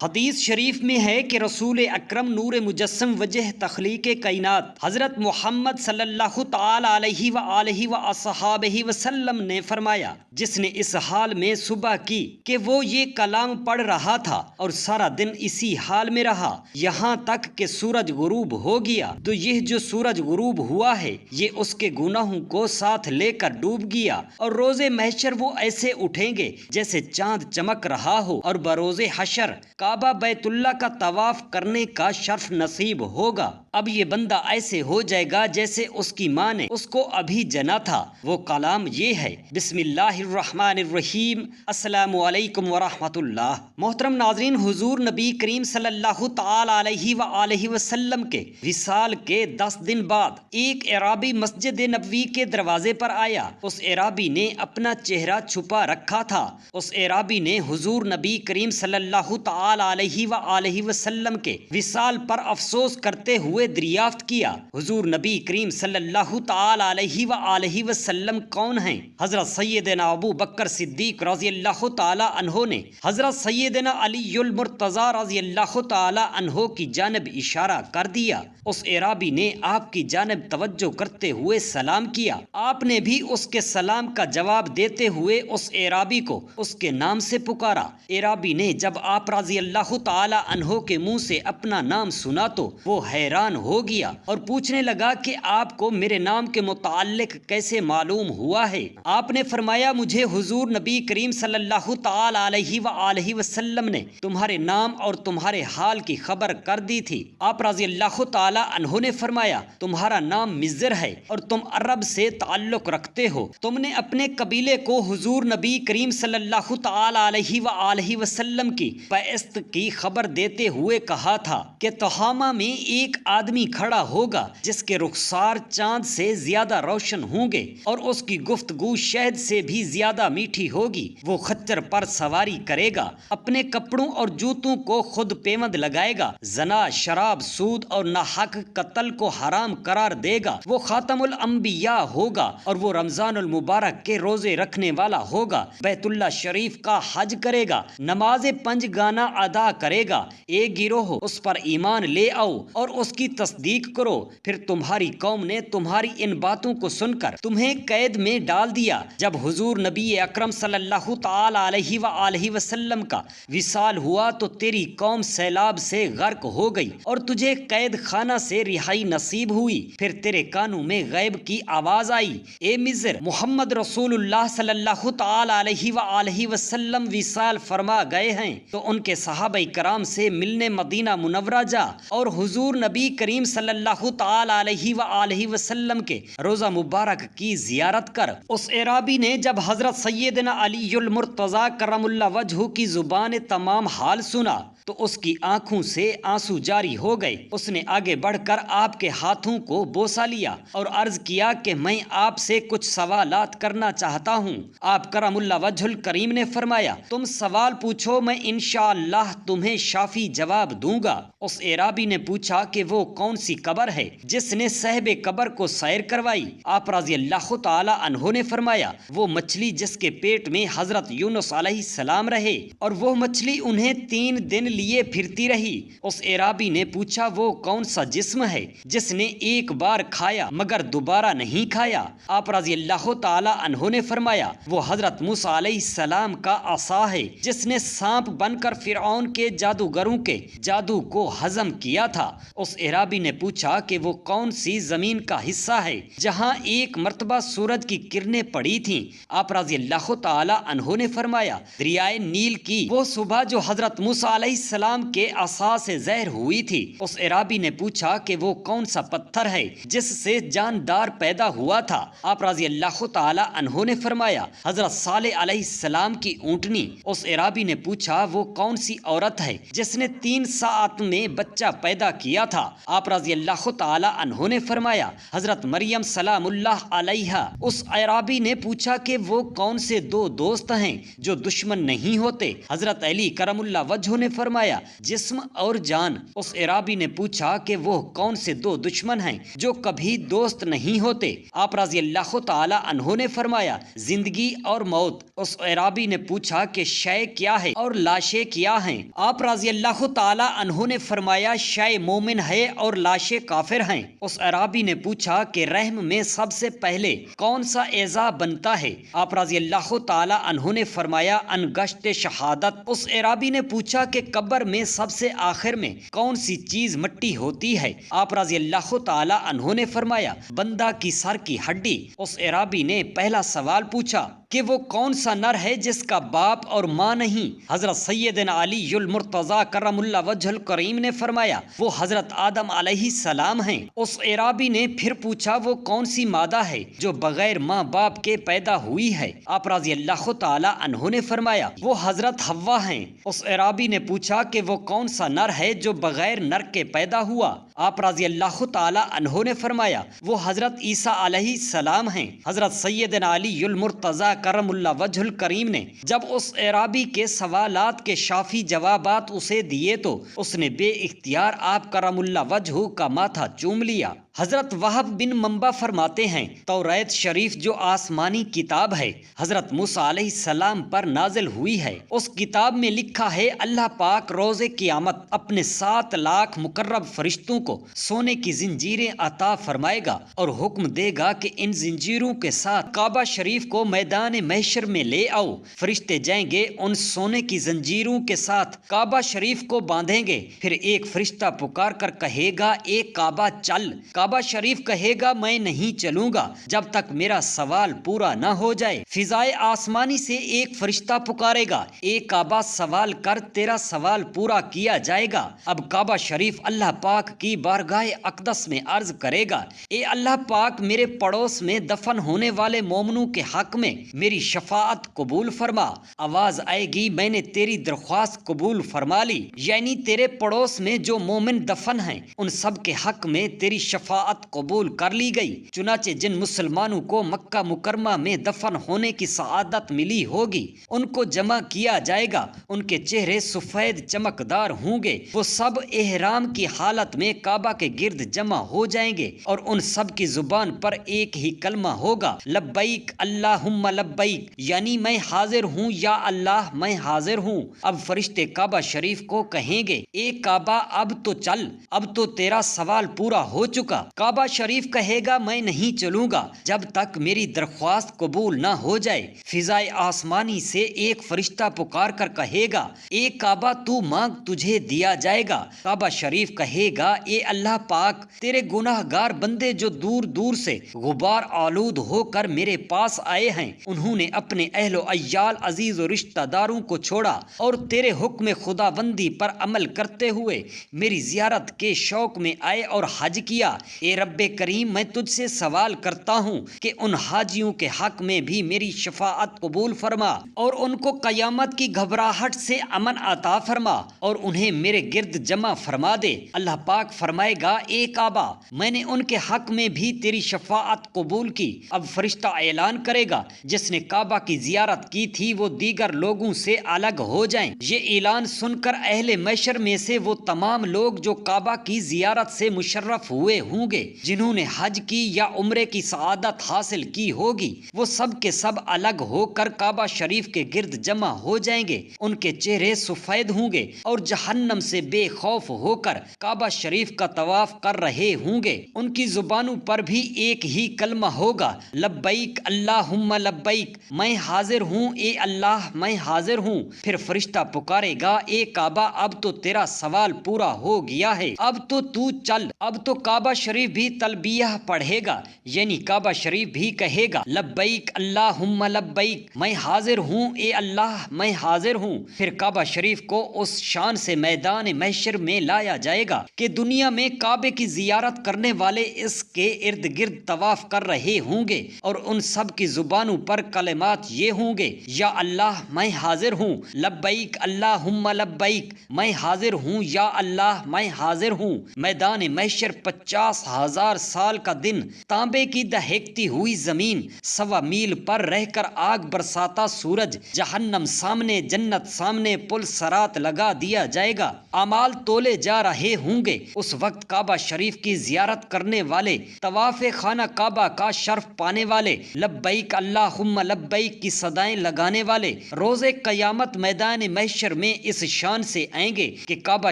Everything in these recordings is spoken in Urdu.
حدیث شریف میں ہے کہ رسول اکرم نور مجسم وجہ تخلیق کائنات حضرت محمد صلی اللہ تعالی علیہ وآلہ وصحابہ وسلم نے فرمایا، جس نے اس حال میں صبح کی کہ وہ یہ کلام پڑھ رہا تھا اور سارا دن اسی حال میں رہا یہاں تک کہ سورج غروب ہو گیا، تو یہ جو سورج غروب ہوا ہے یہ اس کے گناہوں کو ساتھ لے کر ڈوب گیا، اور روز محشر وہ ایسے اٹھیں گے جیسے چاند چمک رہا ہو، اور بروز حشر کعبہ بیت اللہ کا طواف کرنے کا شرف نصیب ہوگا۔ اب یہ بندہ ایسے ہو جائے گا جیسے اس کی ماں نے اس کو ابھی جنا تھا۔ وہ کلام یہ ہے، بسم اللہ الرحمن الرحیم، السلام علیکم ورحمۃ اللہ۔ محترم ناظرین، حضور نبی کریم صلی اللہ تعالی علیہ وآلہ وسلم کے وصال کے 10 دن بعد ایک اعرابی مسجد نبوی کے دروازے پر آیا۔ اس اعرابی نے اپنا چہرہ چھپا رکھا تھا۔ اس اعرابی نے حضور نبی کریم صلی اللہ تعالی علیہ وآلہ وسلم کے وصال پر افسوس کرتے ہوئے دریافت کیا، حضور نبی کریم صلی اللہ تعالی علیہ وآلہ وسلم کون ہیں؟ حضرت سیدنا ابو بکر صدیق رضی اللہ تعالی عنہ نے حضرت سیدنا علی المرتضی رضی اللہ تعالی عنہ کی جانب اشارہ کر دیا۔ اس اعرابی نے آپ کی جانب توجہ کرتے ہوئے سلام کیا۔ آپ نے بھی اس کے سلام کا جواب دیتے ہوئے اس اعرابی کو اس کے نام سے پکارا۔ اعرابی نے جب آپ رضی اللہ تعالی عنہ کے منہ سے اپنا نام سنا تو وہ حیران ہو گیا اور پوچھنے لگا کہ آپ کو میرے نام کے متعلق کیسے معلوم ہوا ہے؟ آپ نے فرمایا، مجھے حضور نبی کریم صلی اللہ تعالی علیہ وآلہ وسلم نے تمہارے نام اور تمہارے حال کی خبر کر دی تھی۔ آپ رضی اللہ تعالی عنہ نے فرمایا، تمہارا نام مضر ہے اور تم عرب سے تعلق رکھتے ہو۔ تم نے اپنے قبیلے کو حضور نبی کریم صلی اللہ تعالی علیہ وآلہ وسلم کی بعثت کی خبر دیتے ہوئے کہا تھا کہ تہامہ میں ایک آدمی کھڑا ہوگا جس کے رخسار چاند سے زیادہ روشن ہوں گے اور اس کی گفتگو شہد سے بھی زیادہ میٹھی ہوگی۔ وہ خچر پر سواری کرے گا، اپنے کپڑوں اور جوتوں کو خود پیوند لگائے گا، زنا، شراب، سود اور ناحق قتل کو حرام قرار دے گا۔ وہ خاتم الانبیاء ہوگا اور وہ رمضان المبارک کے روزے رکھنے والا ہوگا، بیت اللہ شریف کا حج کرے گا، نماز 5 گانا ادا کرے گا۔ ایک گروہ اس پر ایمان لے آؤ اور اس کی تصدیق کرو، پھر تمہاری قوم نے تمہاری ان باتوں کو سن کر تمہیں قید میں ڈال دیا۔ جب حضور نبی اکرم صلی اللہ تعالی علیہ وآلہ وسلم کا وصال ہوا تو تیری قوم سیلاب سے غرق ہو گئی اور تجھے قید خانہ سے رہائی نصیب ہوئی۔ پھر تیرے کانوں میں غیب کی آواز آئی، اے مضر، محمد رسول اللہ صلی اللہ تعالی علیہ وآلہ وسلم وصال فرما گئے ہیں، تو ان کے صحابہ کرام سے ملنے مدینہ منورہ جا اور حضور نبی کریم صلی اللہ تعالی علیہ وآلہ وسلم کے روضہ مبارک کی زیارت کر۔ اس اعرابی نے جب حضرت سیدنا علی المرتضی کرم اللہ وجہہ کی زبان تمام حال سنا تو اس کی آنکھوں سے آنسو جاری ہو گئے۔ اس نے آگے بڑھ کر آپ کے ہاتھوں کو بوسہ لیا اور عرض کیا کہ میں آپ سے کچھ سوالات کرنا چاہتا ہوں۔ آپ کرم اللہ وجہ الکریم نے فرمایا، تم سوال پوچھو، میں انشاءاللہ تمہیں شافی جواب دوں گا۔ اس اعرابی نے پوچھا کہ وہ کون سی قبر ہے جس نے صاحب قبر کو سیر کروائی؟ آپ رضی اللہ تعالی عنہ نے فرمایا، وہ مچھلی جس کے پیٹ میں حضرت یونس علیہ السلام رہے اور وہ مچھلی انہیں 3 دن لیے پھرتی رہی۔ اس اعرابی نے پوچھا، وہ کون سا جسم ہے جس نے ایک بار کھایا مگر دوبارہ نہیں کھایا؟ آپ رضی اللہ تعالی عنہ نے فرمایا، وہ حضرت موسیٰ علیہ السلام کا عصا ہے جس نے سانپ بن کر فرعون کے جادوگروں کے جادو کو ہضم کیا تھا۔ اس اعرابی نے پوچھا کہ وہ کون سی زمین کا حصہ ہے جہاں ایک مرتبہ سورج کی کرنیں پڑی تھیں؟ آپ رضی اللہ تعالی عنہ نے فرمایا، دریائے نیل کی وہ صبح جو حضرت موسیٰ علیہ السلام کے عصا سے زہر ہوئی تھی۔ اس اعرابی نے پوچھا کہ وہ کون سا پتھر ہے جس سے جاندار پیدا ہوا تھا؟ آپ رضی اللہ تعالی عنہ نے فرمایا، حضرت صالح علیہ السلام کی اونٹنی۔ اس اعرابی نے پوچھا، وہ کون سی عورت ہے جس نے 3 ساعت میں بچہ پیدا کیا تھا؟ آپ رضی اللہ تعالی عنہ نے فرمایا، حضرت مریم سلام اللہ علیہا۔ اس اعرابی نے پوچھا کہ وہ کون سے 2 دوست ہیں جو دشمن نہیں ہوتے؟ حضرت علی کرم اللہ وجہہ نے فرمایا، فرمایا جسم اور جان۔ اس اعرابی نے پوچھا کہ وہ کون سے دو دشمن ہیں جو کبھی دوست نہیں ہوتے؟ آپ رضی اللہ تعالی عنہ نے فرمایا زندگی اور موت۔ اس اعرابی نے پوچھا کہ شے کیا ہے اور لاشیں کیا ہیں؟ آپ رضی اللہ تعالی عنہ نے فرمایا شے مومن ہے اور لاشیں کافر ہیں۔ اس اعرابی نے پوچھا کہ رحم میں سب سے پہلے کون سا اعضا بنتا ہے؟ آپ رضی اللہ تعالی عنہ نے فرمایا انگشت شہادت۔ اس اعرابی نے پوچھا کہ قبر میں سب سے آخر میں کون سی چیز مٹی ہوتی ہے؟ آپ رضی اللہ تعالی عنہ نے فرمایا بندہ کی سر کی ہڈی۔ اس اعرابی نے پہلا سوال پوچھا کہ وہ کون سا نر ہے جس کا باپ اور ماں نہیں؟ حضرت سیدنا علی المرتضی کرم اللہ وجہ الکریم نے فرمایا وہ حضرت آدم علیہ السلام ہیں۔ اس اعرابی نے پھر پوچھا وہ کون سی مادہ ہے جو بغیر ماں باپ کے پیدا ہوئی ہے؟ آپ رضی اللہ تعالی عنہ نے فرمایا وہ حضرت حوا ہیں۔ اس اعرابی نے پوچھا کہ وہ کون سا نر ہے جو بغیر نر کے پیدا ہوا؟ آپ رضی اللہ تعالی عنہ نے فرمایا وہ حضرت عیسیٰ علیہ السلام ہیں۔ حضرت سیدنا علی المرتضی کرم اللہ وجہ الکریم نے جب اس اعرابی کے سوالات کے شافی جوابات اسے دیے تو اس نے بے اختیار آپ کرم اللہ وجہ کا ماتھا چوم لیا۔ حضرت وہب بن منبع فرماتے ہیں توریت شریف جو آسمانی کتاب ہے حضرت موسیٰ علیہ السلام پر نازل ہوئی ہے، اس کتاب میں لکھا ہے اللہ پاک روز قیامت اپنے 7 لاکھ مقرب فرشتوں کو سونے کی زنجیریں عطا فرمائے گا اور حکم دے گا کہ ان زنجیروں کے ساتھ کعبہ شریف کو میدان محشر میں لے آؤ۔ فرشتے جائیں گے ان سونے کی زنجیروں کے ساتھ کعبہ شریف کو باندھیں گے، پھر ایک فرشتہ پکار کر کہے گا اے کعبہ چل۔ کعبہ شریف کہے گا میں نہیں چلوں گا جب تک میرا سوال پورا نہ ہو جائے۔ فضائے آسمانی سے ایک فرشتہ پکارے گا اے کعبہ سوال کر تیرا سوال پورا کیا جائے گا۔ اب کعبہ شریف اللہ پاک کی بارگاہ اقدس میں عرض کرے گا اے اللہ پاک میرے پڑوس میں دفن ہونے والے مومنوں کے حق میں میری شفاعت قبول فرما۔ آواز آئے گی میں نے تیری درخواست قبول فرما لی، یعنی تیرے پڑوس میں جو مومن دفن ہیں ان سب کے حق میں تیری شفاعت قبول کر لی گئی۔ چنانچہ جن مسلمانوں کو مکہ مکرمہ میں دفن ہونے کی سعادت ملی ہوگی ان کو جمع کیا جائے گا، ان کے چہرے سفید چمکدار ہوں گے، وہ سب احرام کی حالت میں کعبہ کے گرد جمع ہو جائیں گے اور ان سب کی زبان پر ایک ہی کلمہ ہوگا لبیک اللہم لبیک، یعنی میں حاضر ہوں یا اللہ میں حاضر ہوں۔ اب فرشتے کعبہ شریف کو کہیں گے اے کعبہ اب تو چل، اب تو تیرا سوال پورا ہو چکا۔ کعبہ شریف کہے گا میں نہیں چلوں گا جب تک میری درخواست قبول نہ ہو جائے۔ فضائے آسمانی سے ایک فرشتہ پکار کر کہے گا اے کعبہ تو مانگ تجھے دیا جائے گا۔ کعبہ شریف کہے گا اے اللہ پاک تیرے گناہ گار بندے جو دور دور سے غبار آلود ہو کر میرے پاس آئے ہیں انہوں نے اپنے اہل و عیال عزیز و رشتہ داروں کو چھوڑا اور تیرے حکم خدا بندی پر عمل کرتے ہوئے میری زیارت کے شوق میں آئے اور حج کیا۔ اے رب کریم میں تجھ سے سوال کرتا ہوں کہ ان حاجیوں کے حق میں بھی میری شفاعت قبول فرما اور ان کو قیامت کی گھبراہٹ سے امن عطا فرما اور انہیں میرے گرد جمع فرما دے۔ اللہ پاک فرمائے گا اے کعبہ میں نے ان کے حق میں بھی تیری شفاعت قبول کی۔ اب فرشتہ اعلان کرے گا جس نے کعبہ کی زیارت کی تھی وہ دیگر لوگوں سے الگ ہو جائیں۔ یہ اعلان سن کر اہل محشر میں سے وہ تمام لوگ جو کعبہ کی زیارت سے مشرف ہوئے ہوں گے جنہوں نے حج کی یا عمرے کی سعادت حاصل کی ہوگی وہ سب کے سب الگ ہو کر کعبہ شریف کے گرد جمع ہو جائیں گے۔ ان کے چہرے سفید ہوں گے اور جہنم سے بے خوف ہو کر کعبہ شریف کا طواف کر رہے ہوں گے۔ ان کی زبانوں پر بھی ایک ہی کلمہ ہوگا لبیک اللہم لبیک، میں حاضر ہوں اے اللہ میں حاضر ہوں۔ پھر فرشتہ پکارے گا اے کعبہ اب تو تیرا سوال پورا ہو گیا ہے، اب تو چل۔ اب تو کعبہ شریف بھی تلبیہ پڑھے گا، یعنی کعبہ شریف بھی کہے گا لبیک اللہم لبیک، میں حاضر ہوں اے اللہ میں حاضر ہوں۔ پھر کعبہ شریف کو اس شان سے میدان محشر میں لایا جائے گا کہ دنیا میں کعبے کی زیارت کرنے والے اس کے ارد گرد طواف کر رہے ہوں گے اور ان سب کی زبانوں پر کلمات یہ ہوں گے یا اللہ میں حاضر ہوں، لبیک اللہم لبیک، میں حاضر ہوں یا اللہ میں حاضر ہوں۔ میدان محشر 50 50,000 سال کا دن، تانبے کی دہکتی ہوئی زمین، 1.25 میل پر رہ کر آگ برساتا سورج، جہنم سامنے جنت سامنے، پل صراط لگا دیا جائے گا، اعمال تولے جا رہے ہوں گے۔ اس وقت کعبہ شریف کی زیارت کرنے والے، طواف خانہ کعبہ کا شرف پانے والے، لبیک اللہم لبیک کی صدائیں لگانے والے، روز قیامت میدان محشر میں اس شان سے آئیں گے کہ کعبہ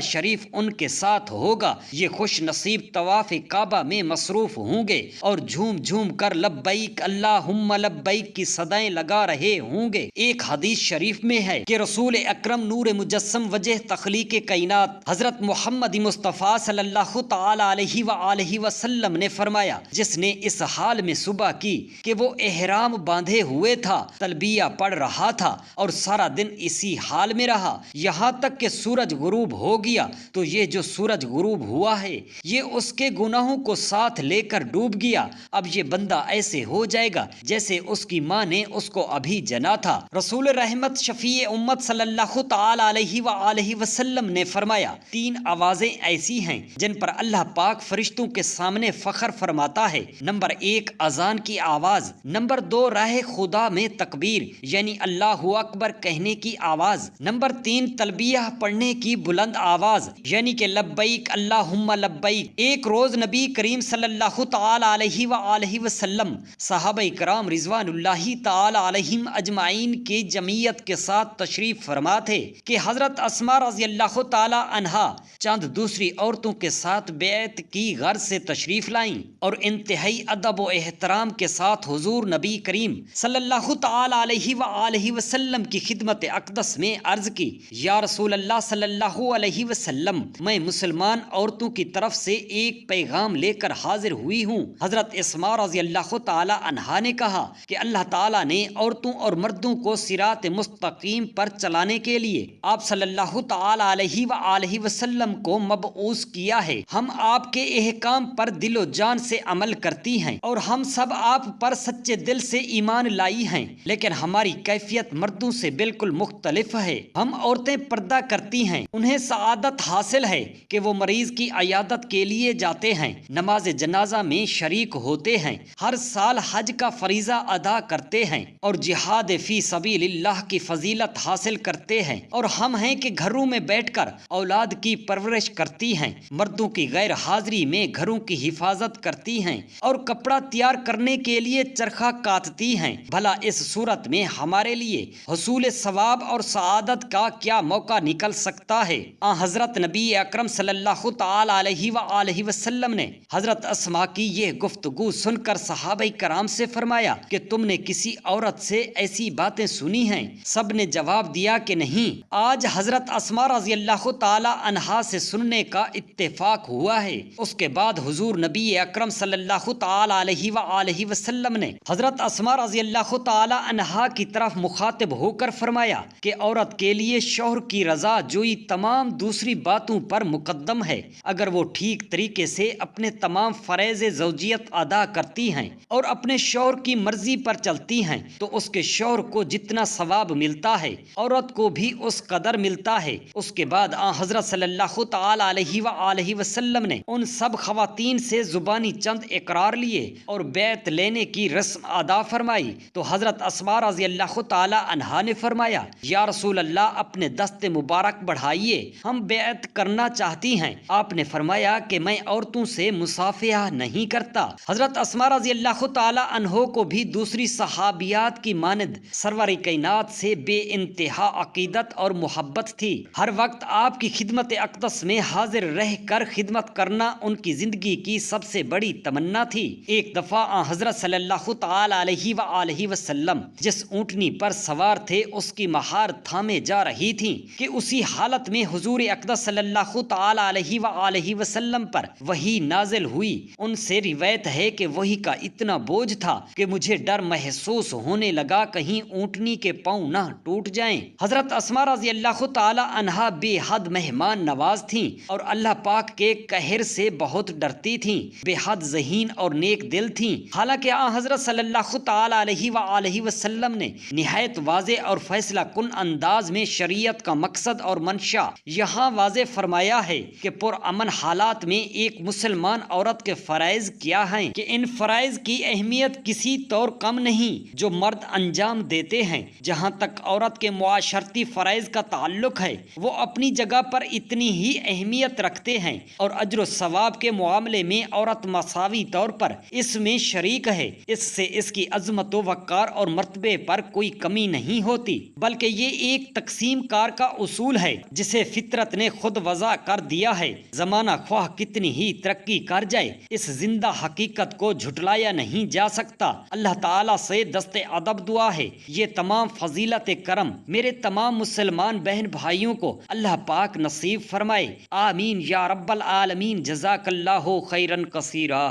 شریف ان کے ساتھ ہوگا۔ یہ خوش نصیب طواف کعبہ میں مصروف ہوں گے اور جھوم جھوم کر لبیک اللہم لبیک کی صدائیں لگا رہے ہوں گے۔ ایک حدیث شریف میں ہے کہ رسول اکرم نور مجسم وجہ تخلیق کائنات حضرت محمد مصطفیٰ صلی اللہ تعالی علیہ وآلہ وسلم نے فرمایا، جس نے اس حال میں صبح کی کہ وہ احرام باندھے ہوئے تھا، تلبیہ پڑھ رہا تھا اور سارا دن اسی حال میں رہا یہاں تک کہ سورج غروب ہو گیا، تو یہ جو سورج غروب ہوا ہے یہ اس کے گناہوں کو ساتھ لے کر ڈوب گیا۔ اب یہ بندہ ایسے ہو جائے گا جیسے اس کی ماں نے اس کو ابھی جنا تھا۔ رسول رحمت شفیع امت صلی اللہ تعالی علیہ وآلہ وسلم نے فرمایا، 3 آوازیں ایسی ہیں جن پر اللہ پاک فرشتوں کے سامنے فخر فرماتا ہے۔ نمبر 1 اذان کی آواز، نمبر 2 راہ خدا میں تکبیر یعنی اللہ اکبر کہنے کی آواز، نمبر 3 تلبیہ پڑھنے کی بلند آواز یعنی کہ لبیک اللہم لبیک۔ ایک روز نبی کریم صلی اللہ تعالی علیہ وآلہ وسلم صحابہ کرام رضوان اللہ تعالی علیہم اجمعین کی جمعیت کے ساتھ تشریف فرما تھے کہ حضرت اسماء رضی اللہ تعالی عنہا چند دوسری عورتوں کے ساتھ بیعت کی غرض سے تشریف لائیں اور انتہائی ادب و احترام کے ساتھ حضور نبی کریم صلی اللہ تعالی علیہ وآلہ وسلم کی خدمت اقدس میں عرض کی، یا رسول اللہ صلی اللہ علیہ وسلم، میں مسلمان عورتوں کی طرف سے ایک پیغام لے کر حاضر ہوئی ہوں۔ حضرت اسماء رضی اللہ تعالی عنہا نے کہا کہ اللہ تعالیٰ نے عورتوں اور مردوں کو صراط مستقیم پر چلانے کے لیے آپ صلی اللہ تعالی علیہ وآلہ وسلم کو مبعوث کیا ہے۔ ہم آپ کے احکام پر دل و جان سے عمل کرتی ہیں اور ہم سب آپ پر سچے دل سے ایمان لائی ہیں، لیکن ہماری کیفیت مردوں سے بالکل مختلف ہے۔ ہم عورتیں پردہ کرتی ہیں، انہیں سعادت حاصل ہے کہ وہ مریض کی عیادت کے لیے جاتے ہیں، نماز جنازہ میں شریک ہوتے ہیں، ہر سال حج کا فریضہ ادا کرتے ہیں اور جہاد فی سبیل اللہ کی فضیلت حاصل کرتے ہیں، اور ہم ہیں کہ گھروں میں بیٹھ کر اولاد کی پرورش کرتی ہیں، مردوں کی غیر حاضری میں گھروں کی حفاظت کرتی ہیں اور کپڑا تیار کرنے کے لیے چرخہ کاٹتی ہیں۔ بھلا اس صورت میں ہمارے لیے حصول ثواب اور سعادت کا کیا موقع نکل سکتا ہے؟ حضرت نبی اکرم صلی اللہ تعالی علیہ وآلہ وسلم نے حضرت اسماء کی یہ گفتگو سن کر صحابہ کرام سے فرمایا کہ تم نے کسی عورت سے ایسی باتیں سنی ہیں؟ سب نے جواب دیا کہ نہیں۔ آج حضرت اسماء رضی اللہ تعالی عنہا سے سننے کا اتفاق ہوا ہے۔ اس کے بعد حضور نبی اکرم صلی اللہ تعالی علیہ وآلہ وسلم نے حضرت اسماء رضی اللہ تعالی عنہا کی طرف مخاطب ہو کر فرمایا کہ عورت کے لیے شوہر کی رضا جوئی تمام دوسری باتوں پر مقدم ہے۔ اگر وہ ٹھیک طریقے سے اپنے تمام فرائض زوجیت ادا کرتی ہیں اور اپنے شوہر کی مرضی پر چلتی ہیں تو اس کے شوہر کو جتنا ثواب ملتا ہے عورت کو بھی اس قدر ملتا ہے۔ اس کے بعد حضرت صلی اللہ تعالی علیہ وآلہ وسلم نے ان سب خواتین سے زبانی چند اقرار لیے اور بیعت لینے کی رسم ادا فرمائی تو حضرت اسماء رضی اللہ تعالی عنہا نے فرمایا، یا رسول اللہ اپنے دست مبارک بڑھائیے، ہم بیعت کرنا چاہتی ہیں۔ آپ نے فرمایا کہ میں عورتوں سے مصافحہ نہیں کرتا۔ حضرت اسماء رضی اللہ تعالی عنہ کو بھی دوسری صحابیات کی مانند سرور کائنات سے بے انتہا عقیدت اور محبت تھی۔ ہر وقت آپ کی خدمت اقدس میں حاضر رہ کر خدمت کرنا ان کی زندگی کی سب سے بڑی تمنا تھی۔ ایک دفعہ حضرت صلی اللہ تعالی علیہ وآلہ وسلم جس اونٹنی پر سوار تھے اس کی مہار تھامے جا رہی تھی کہ اسی حالت میں حضور اقدس صلی اللہ تعالی علیہ وآلہ وسلم پر وحی نازل ہوئی۔ ان سے روایت ہے کہ وحی کا اتنا بوجھ تھا کہ مجھے ڈر محسوس ہونے لگا کہیں اونٹنی کے پاؤں نہ ٹوٹ جائیں۔ حضرت اسماء رضی اللہ تعالی عنہا بے حد مہمان نواز تھیں اور اللہ پاک کے قہر سے بہت ڈرتی تھیں، بے حد ذہین اور نیک دل تھیں۔ حالانکہ حضرت صلی اللہ تعالی علیہ وآلہ وسلم نے نہایت واضح اور فیصلہ کن انداز میں شریعت کا مقصد اور منشا یہاں واضح فرمایا ہے کہ پرامن حالات میں ایک مسلمان مسلمان عورت کے فرائض کیا ہیں کہ ان فرائض کی اہمیت کسی طور کم نہیں جو مرد انجام دیتے ہیں۔ جہاں تک عورت کے معاشرتی فرائض کا تعلق ہے وہ اپنی جگہ پر اتنی ہی اہمیت رکھتے ہیں، اور اجر و ثواب کے معاملے میں عورت مساوی طور پر اس میں شریک ہے۔ اس سے اس کی عظمت و وقار اور مرتبے پر کوئی کمی نہیں ہوتی، بلکہ یہ ایک تقسیم کار کا اصول ہے جسے فطرت نے خود وضع کر دیا ہے۔ زمانہ خواہ کتنی ہی ترقی کر جائے، اس زندہ حقیقت کو جھٹلایا نہیں جا سکتا۔ اللہ تعالیٰ سے دست ادب دعا ہے یہ تمام فضیلت کرم میرے تمام مسلمان بہن بھائیوں کو اللہ پاک نصیب فرمائے، آمین یا رب العالمین۔ جزاک اللہ خیرا کثیرا۔